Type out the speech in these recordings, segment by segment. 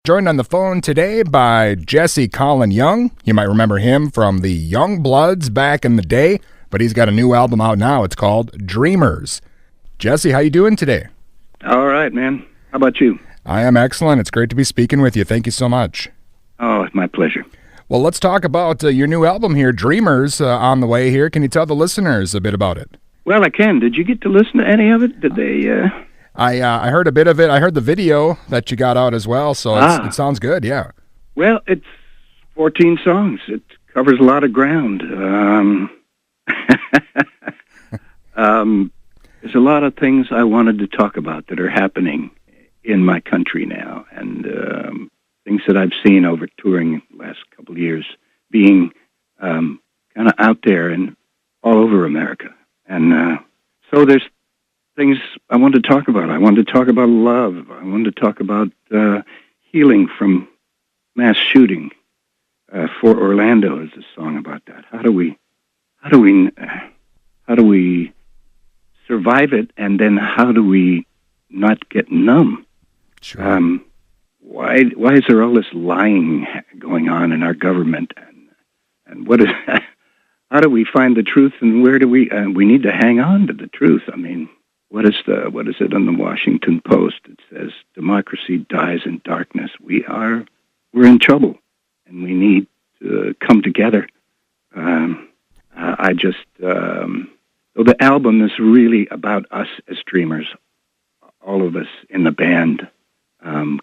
Joined on the phone today by Jesse Colin Young. You might remember him from the Youngbloods back in the day, but he's got a new album out now. It's called Dreamers. Jesse, how you doing today? All right, man. How about you? I am excellent. It's great to be speaking with you. Thank you so much. Oh, it's my pleasure. Well, let's talk about your new album here, Dreamers, on the way here. Can you tell the listeners a bit about it? Well, I can. Did you get to listen to any of it? Did they... I heard a bit of it. I heard the video that you got out as well, so it sounds good, yeah. Well, it's 14 songs. It covers a lot of ground. There's a lot of things I wanted to talk about that are happening in my country now, and things that I've seen over touring the last couple of years, being kind of out there and all over America. And so there's things I wanted to talk about. I wanted to talk about love. I wanted to talk about healing from mass shooting. For Orlando is a song about that. How do we survive it, and then how do we not get numb? Sure. Why is there all this lying going on in our government, and what is how do we find the truth, and where do we need to hang on to the truth? I mean, what is it on the Washington Post? It says democracy dies in darkness. We're in trouble, and we need to come together. So the album is really about us as dreamers, all of us in the band,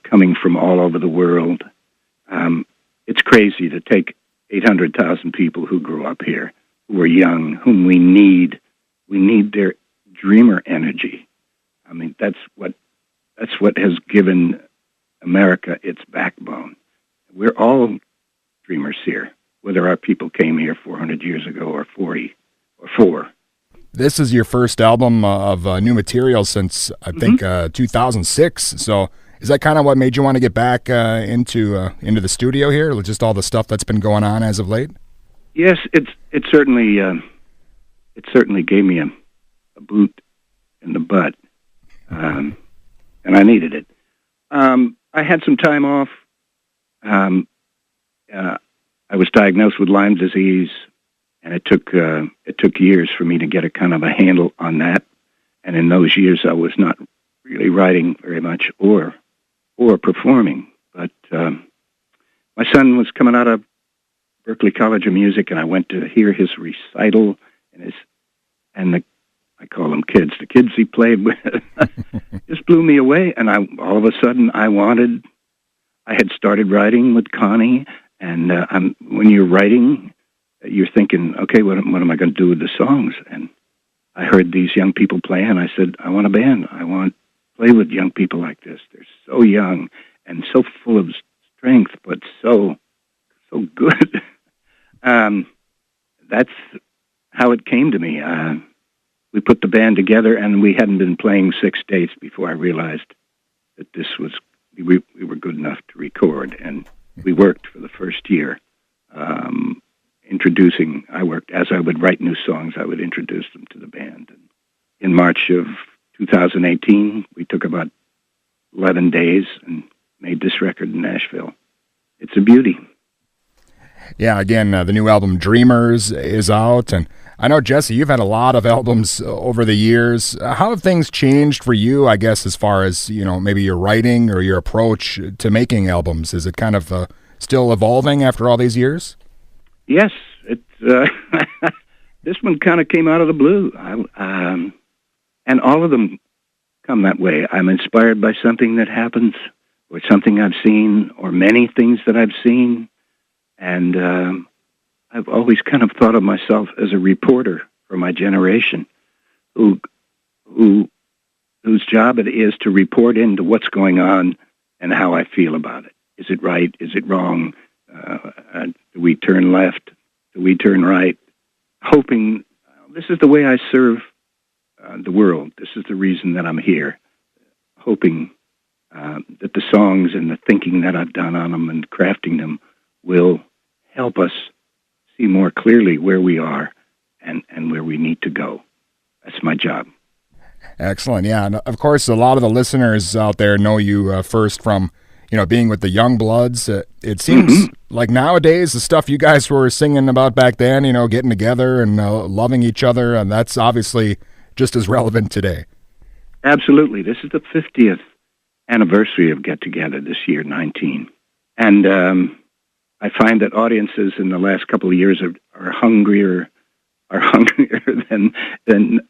coming from all over the world. It's crazy to take 800,000 people who grew up here, who are young, whom we need their dreamer energy. I mean, that's what has given America its backbone. We're all dreamers here, whether our people came here 400 years ago or 40 or 4. This is your first album of new material since, I think, 2006. So is that kind of what made you want to get back into the studio here, just all the stuff that's been going on as of late? Yes, it certainly gave me a boot in the butt, and I needed it. I had some time off. I was diagnosed with Lyme disease, and it took years for me to get a kind of a handle on that. And in those years, I was not really writing very much or performing. But my son was coming out of Berklee College of Music, and I went to hear his recital, I call them kids. The kids he played with just blew me away. And all of a sudden, I had started writing with Connie. And when you're writing, you're thinking, okay, what am I going to do with the songs? And I heard these young people play, and I said, I want a band. I want to play with young people like this. They're so young and so full of strength, but so good. That's how it came to me. We put the band together, and we hadn't been playing 6 dates before I realized that we were good enough to record. And we worked for the first year, as I would write new songs, I would introduce them to the band. And in March of 2018, we took about 11 days and made this record in Nashville. It's a beauty. Yeah, again, the new album Dreamers is out, and I know, Jesse, you've had a lot of albums over the years. How have things changed for you, I guess, as far as, maybe your writing or your approach to making albums? Is it kind of still evolving after all these years? Yes. This one kind of came out of the blue. And all of them come that way. I'm inspired by something that happens, or something I've seen, or many things that I've seen. And I've always kind of thought of myself as a reporter for my generation, whose job it is to report into what's going on and how I feel about it. Is it right? Is it wrong? Do we turn left? Do we turn right? Hoping this is the way I serve the world. This is the reason that I'm here. Hoping that the songs and the thinking that I've done on them and crafting them will help us see more clearly where we are and where we need to go. That's my job. Excellent. Yeah. And of course, a lot of the listeners out there know you first from, being with the Youngbloods, it seems like nowadays the stuff you guys were singing about back then, getting together and loving each other, and that's obviously just as relevant today. Absolutely. This is the 50th anniversary of Get Together this year, 19. And I find that audiences in the last couple of years are hungrier than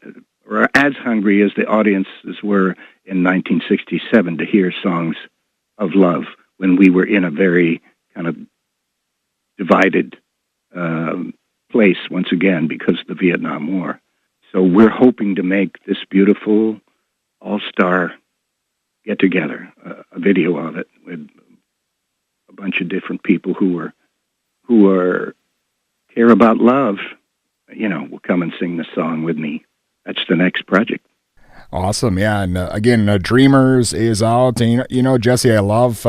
or as hungry as the audiences were in 1967 to hear songs of love when we were in a very kind of divided place once again because of the Vietnam War. So we're hoping to make this beautiful all-star get-together, a video of it with a bunch of different people who care about love, will come and sing the song with me. That's the next project. Awesome, yeah. And again, Dreamers is out. And, Jesse, I love,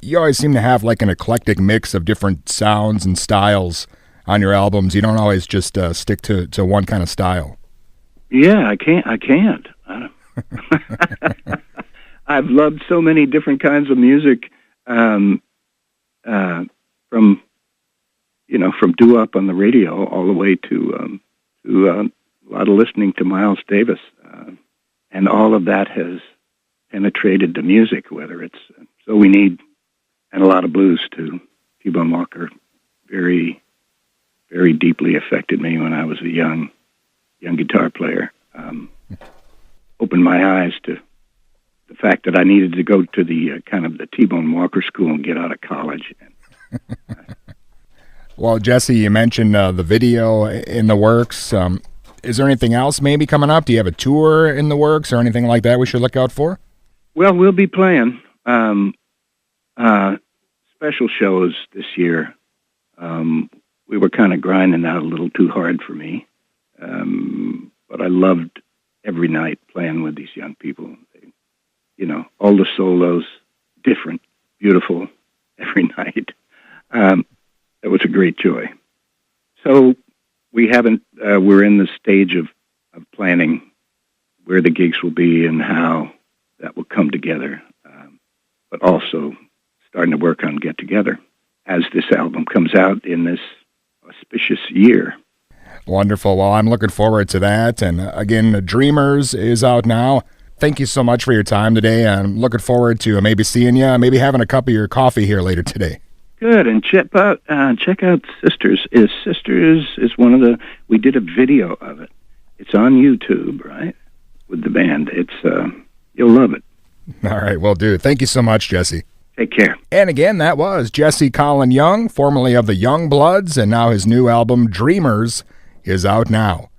you always seem to have like an eclectic mix of different sounds and styles on your albums. You don't always just stick to one kind of style. Yeah, I can't. I've loved so many different kinds of music, from doo-wop on the radio all the way to a lot of listening to Miles Davis, and all of that has penetrated the music. Whether it's So We Need and a lot of blues too. T-Bone Walker very, very deeply affected me when I was a young guitar player. Opened my eyes to the fact that I needed to go to the kind of the T-Bone Walker school and get out of college. Well, Jesse, you mentioned the video in the works. Is there anything else maybe coming up? Do you have a tour in the works or anything like that we should look out for? Well, we'll be playing special shows this year. We were kind of grinding out a little too hard for me, but I loved every night playing with these young people. All the solos, different, beautiful, every night. It was a great joy. So we haven't. We're in the stage of planning where the gigs will be and how that will come together, but also starting to work on Get Together as this album comes out in this auspicious year. Wonderful. Well, I'm looking forward to that. And again, Dreamers is out now. Thank you so much for your time today. I'm looking forward to maybe seeing you, maybe having a cup of your coffee here later today. Good. And check out Sisters. Sisters is one of the. We did a video of it. It's on YouTube, right? With the band. It's you'll love it. All right, will do. Thank you so much, Jesse. Take care. And again, that was Jesse Colin Young, formerly of the Youngbloods, and now his new album, Dreamers, is out now.